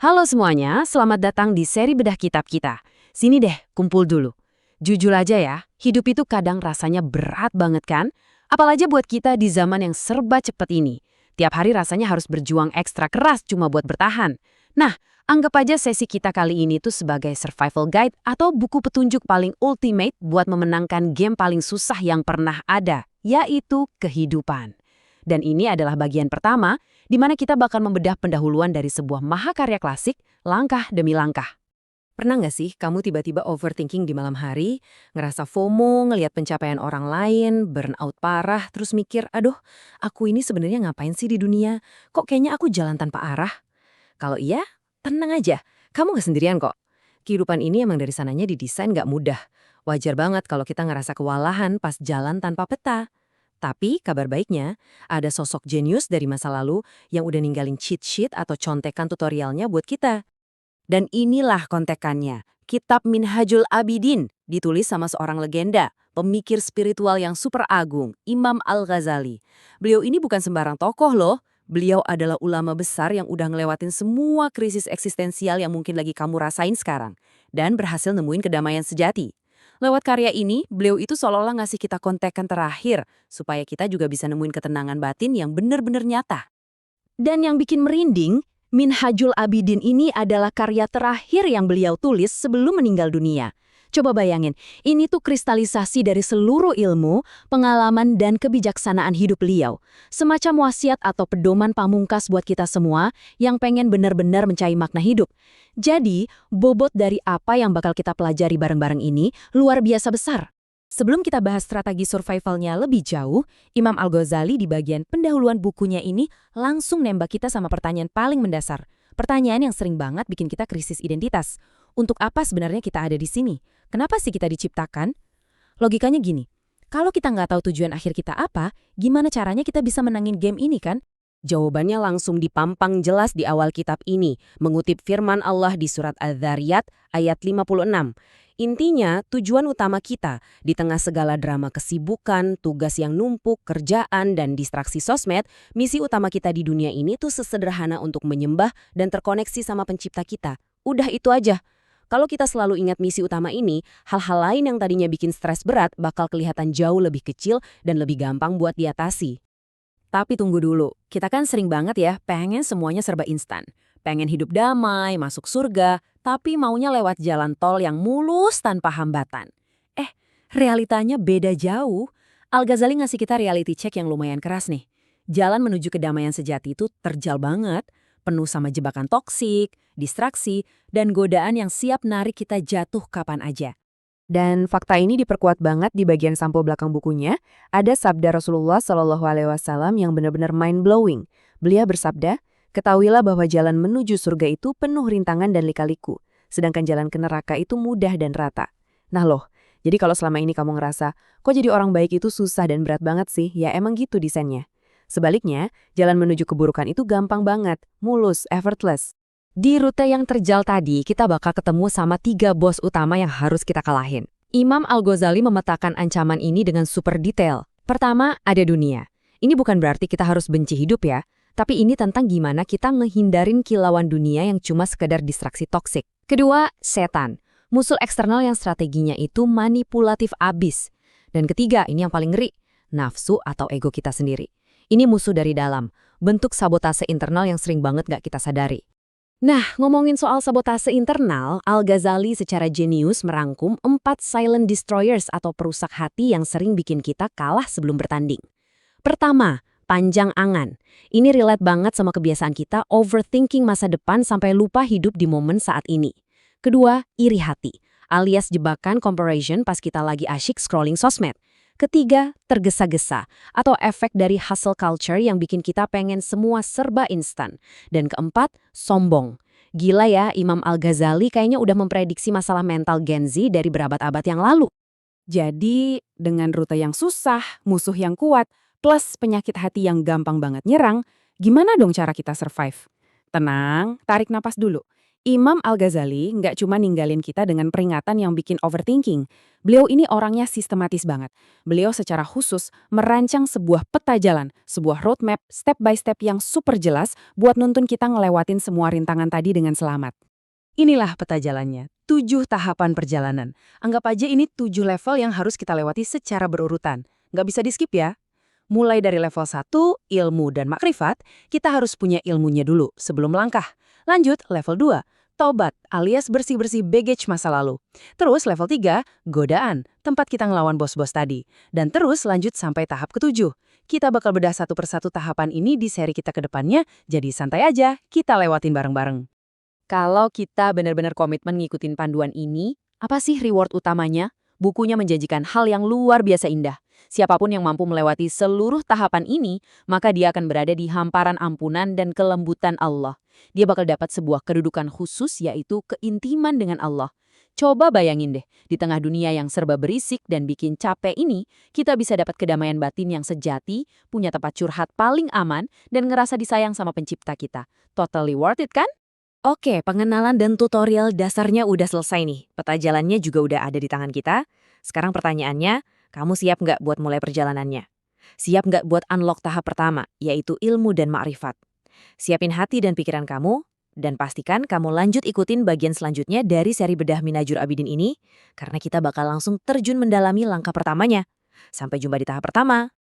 Halo semuanya, selamat datang di seri bedah kitab kita. Sini deh, kumpul dulu. Jujur aja ya, hidup itu kadang rasanya berat banget kan? Apalagi buat kita di zaman yang serba cepet ini. Tiap hari rasanya harus berjuang ekstra keras cuma buat bertahan. Nah, anggap aja sesi kita kali ini tuh sebagai survival guide atau buku petunjuk paling ultimate buat memenangkan game paling susah yang pernah ada, yaitu kehidupan. Dan ini adalah bagian pertama, di mana kita bakal membedah pendahuluan dari sebuah mahakarya klasik, langkah demi langkah. Pernah nggak sih kamu tiba-tiba overthinking di malam hari, ngerasa FOMO, ngelihat pencapaian orang lain, burnout parah, terus mikir, aduh, aku ini sebenarnya ngapain sih di dunia? Kok kayaknya aku jalan tanpa arah? Kalau iya, tenang aja, kamu nggak sendirian kok. Kehidupan ini emang dari sananya didesain nggak mudah. Wajar banget kalau kita ngerasa kewalahan pas jalan tanpa peta. Tapi kabar baiknya, ada sosok jenius dari masa lalu yang udah ninggalin cheat sheet atau contekan tutorialnya buat kita. Dan inilah kontekannya, Kitab Minhajul Abidin, ditulis sama seorang legenda, pemikir spiritual yang super agung, Imam Al-Ghazali. Beliau ini bukan sembarang tokoh loh, beliau adalah ulama besar yang udah ngelewatin semua krisis eksistensial yang mungkin lagi kamu rasain sekarang, dan berhasil nemuin kedamaian sejati. Lewat karya ini, beliau itu seolah-olah ngasih kita kontekan terakhir, supaya kita juga bisa nemuin ketenangan batin yang benar-benar nyata. Dan yang bikin merinding, Minhajul Abidin ini adalah karya terakhir yang beliau tulis sebelum meninggal dunia. Coba bayangin, ini tuh kristalisasi dari seluruh ilmu, pengalaman, dan kebijaksanaan hidup beliau. Semacam wasiat atau pedoman pamungkas buat kita semua yang pengen benar-benar mencari makna hidup. Jadi, bobot dari apa yang bakal kita pelajari bareng-bareng ini luar biasa besar. Sebelum kita bahas strategi survivalnya lebih jauh, Imam Al-Ghazali di bagian pendahuluan bukunya ini langsung nembak kita sama pertanyaan paling mendasar. Pertanyaan yang sering banget bikin kita krisis identitas. Untuk apa sebenarnya kita ada di sini? Kenapa sih kita diciptakan? Logikanya gini, kalau kita nggak tahu tujuan akhir kita apa, gimana caranya kita bisa menangin game ini kan? Jawabannya langsung dipampang jelas di awal kitab ini, mengutip firman Allah di surat Adz-Dzariyat ayat 56. Intinya, tujuan utama kita, di tengah segala drama kesibukan, tugas yang numpuk, kerjaan, dan distraksi sosmed, misi utama kita di dunia ini tuh sesederhana untuk menyembah dan terkoneksi sama pencipta kita. Udah itu aja. Kalau kita selalu ingat misi utama ini, hal-hal lain yang tadinya bikin stres berat bakal kelihatan jauh lebih kecil dan lebih gampang buat diatasi. Tapi tunggu dulu, kita kan sering banget ya pengen semuanya serba instan. Pengen hidup damai, masuk surga, tapi maunya lewat jalan tol yang mulus tanpa hambatan. Realitanya beda jauh. Al-Ghazali ngasih kita reality check yang lumayan keras nih. Jalan menuju kedamaian sejati itu terjal banget, penuh sama jebakan toksik, distraksi, dan godaan yang siap narik kita jatuh kapan aja. Dan fakta ini diperkuat banget di bagian sampul belakang bukunya, ada sabda Rasulullah SAW yang benar-benar mind-blowing. Beliau bersabda, ketahuilah bahwa jalan menuju surga itu penuh rintangan dan lika-liku, sedangkan jalan ke neraka itu mudah dan rata. Nah loh, jadi kalau selama ini kamu ngerasa, kok jadi orang baik itu susah dan berat banget sih, ya emang gitu desainnya. Sebaliknya, jalan menuju keburukan itu gampang banget, mulus, effortless. Di rute yang terjal tadi, kita bakal ketemu sama 3 bos utama yang harus kita kalahin. Imam Al-Ghazali memetakan ancaman ini dengan super detail. Pertama, ada dunia. Ini bukan berarti kita harus benci hidup ya, tapi ini tentang gimana kita ngehindarin kilauan dunia yang cuma sekedar distraksi toksik. Kedua, setan. Musuh eksternal yang strateginya itu manipulatif abis. Dan ketiga, ini yang paling ngeri, nafsu atau ego kita sendiri. Ini musuh dari dalam, bentuk sabotase internal yang sering banget gak kita sadari. Nah, ngomongin soal sabotase internal, Al-Ghazali secara jenius merangkum 4 silent destroyers atau perusak hati yang sering bikin kita kalah sebelum bertanding. Pertama, panjang angan. Ini relate banget sama kebiasaan kita overthinking masa depan sampai lupa hidup di momen saat ini. Kedua, iri hati, alias jebakan comparison pas kita lagi asyik scrolling sosmed. Ketiga, tergesa-gesa, atau efek dari hustle culture yang bikin kita pengen semua serba instan. Dan keempat, sombong. Gila ya, Imam Al-Ghazali kayaknya udah memprediksi masalah mental Gen Z dari berabad-abad yang lalu. Jadi, dengan rute yang susah, musuh yang kuat, plus penyakit hati yang gampang banget nyerang, gimana dong cara kita survive? Tenang, tarik napas dulu. Imam Al-Ghazali nggak cuma ninggalin kita dengan peringatan yang bikin overthinking. Beliau ini orangnya sistematis banget. Beliau secara khusus merancang sebuah peta jalan, sebuah roadmap step by step yang super jelas buat nuntun kita ngelewatin semua rintangan tadi dengan selamat. Inilah peta jalannya, 7 tahapan perjalanan. Anggap aja ini 7 level yang harus kita lewati secara berurutan. Nggak bisa di-skip ya. Mulai dari level 1, ilmu dan makrifat, kita harus punya ilmunya dulu sebelum melangkah. Lanjut, level 2, tobat alias bersih-bersih baggage masa lalu. Terus level 3, godaan, tempat kita ngelawan bos-bos tadi. Dan terus lanjut sampai tahap ketujuh. Kita bakal bedah satu persatu tahapan ini di seri kita ke depannya, jadi santai aja, kita lewatin bareng-bareng. Kalau kita benar-benar komitmen ngikutin panduan ini, apa sih reward utamanya? Bukunya menjanjikan hal yang luar biasa indah. Siapapun yang mampu melewati seluruh tahapan ini, maka dia akan berada di hamparan ampunan dan kelembutan Allah. Dia bakal dapat sebuah kedudukan khusus, yaitu keintiman dengan Allah. Coba bayangin deh, di tengah dunia yang serba berisik dan bikin capek ini, kita bisa dapat kedamaian batin yang sejati, punya tempat curhat paling aman, dan ngerasa disayang sama pencipta kita. Totally worth it kan? Oke, pengenalan dan tutorial dasarnya udah selesai nih. Peta jalannya juga udah ada di tangan kita. Sekarang pertanyaannya, kamu siap nggak buat mulai perjalanannya? Siap nggak buat unlock tahap pertama, yaitu ilmu dan makrifat? Siapin hati dan pikiran kamu, dan pastikan kamu lanjut ikutin bagian selanjutnya dari seri bedah Minhajul Abidin ini, karena kita bakal langsung terjun mendalami langkah pertamanya. Sampai jumpa di tahap pertama.